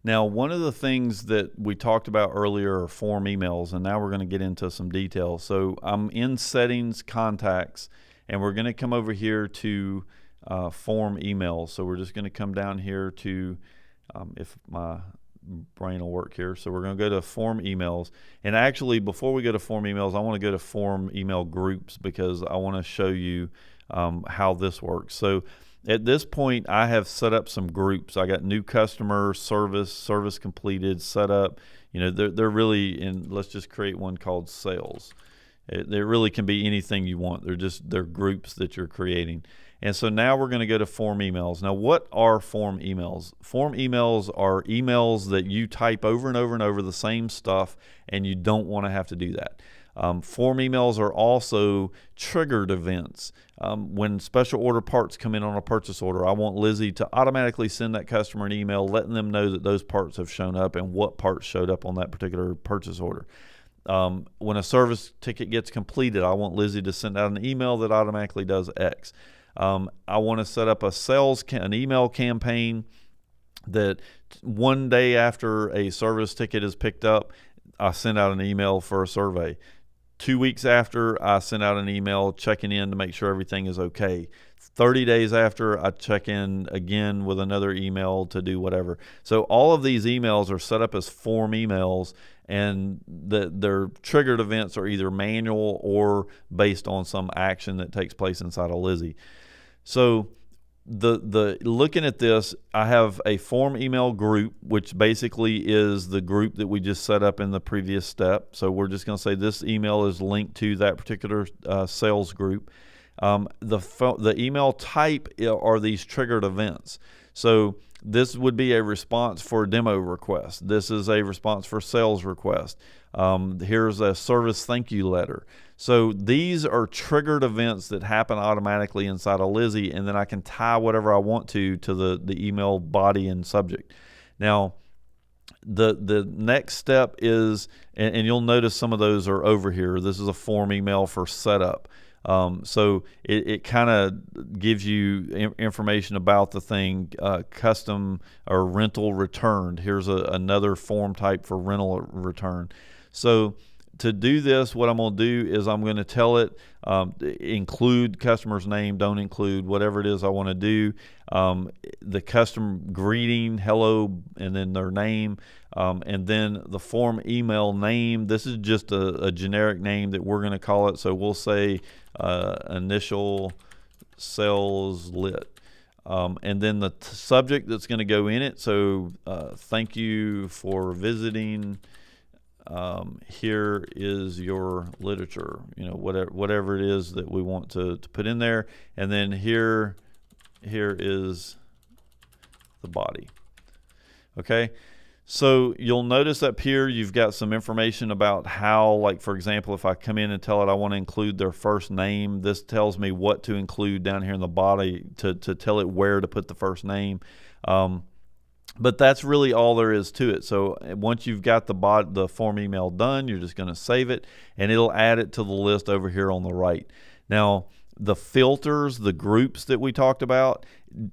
Now, one of the things that we talked about earlier are form emails, and now we're going to get into some details. So I'm in settings, contacts, and we're going to come over here to form emails. So we're just going to come down here to, if my brain will work here. So we're going to go to form emails. And actually, before we go to form emails, I want to go to form email groups because I want to show you how this works. So at this point, I have set up some groups. I got new customer, service completed, set up. You know, they're really in. Let's just create one called sales. It really can be anything you want. They're groups that you're creating. And so now we're going to go to form emails. Now, what are form emails? Form emails are emails that you type over and over and over the same stuff, and you don't want to have to do that. Form emails are also triggered events. When special order parts come in on a purchase order, I want Lizzie to automatically send that customer an email letting them know that those parts have shown up and what parts showed up on that particular purchase order. When a service ticket gets completed, I want Lizzie to send out an email that automatically does X. I want to set up an email campaign that one day after a service ticket is picked up, I send out an email for a survey. 2 weeks after, I send out an email checking in to make sure everything is okay. 30 days after, I check in again with another email to do whatever. So all of these emails are set up as form emails, and their triggered events are either manual or based on some action that takes place inside of Lizzie. So the looking at this, I have a form email group, which basically is the group that we just set up in the previous step. So we're just going to say this email is linked to that particular sales group. The email type are these triggered events. So this would be a response for a demo request. This is a response for sales request. Here's a service thank you letter. So these are triggered events that happen automatically inside of Lizzie, and then I can tie whatever I want to the email body and subject. Now, the next step is, and you'll notice some of those are over here. This is a form email for setup. So it kind of gives you information about the thing, custom or rental returned. Here's another form type for rental return. So to do this, what I'm going to do is I'm going to tell it, include customer's name, don't include, whatever it is I want to do. The customer greeting, hello, and then their name. And then the form email name, this is just a generic name that we're going to call it. So we'll say initial sales lit. And then the subject that's going to go in it. So thank you for visiting. Here is your literature, whatever it is that we want to put in there. And then here is the body. Okay. So you'll notice up here you've got some information about how, like, for example, if I come in and tell it I want to include their first name, this tells me what to include down here in the body to tell it where to put the first name. But that's really all there is to it. So once you've got the form email done, you're just going to save it, and it'll add it to the list over here on the right. Now, the filters, the groups that we talked about,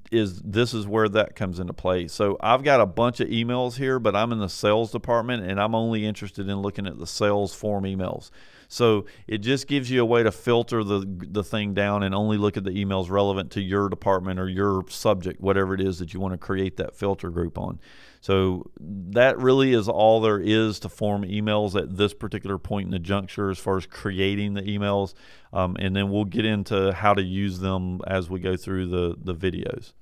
this is where that comes into play. So I've got a bunch of emails here, but I'm in the sales department, and I'm only interested in looking at the sales form emails. So it just gives you a way to filter the thing down and only look at the emails relevant to your department or your subject, whatever it is that you want to create that filter group on. So that really is all there is to form emails at this particular point in the juncture as far as creating the emails. And then we'll get into how to use them as we go through the videos.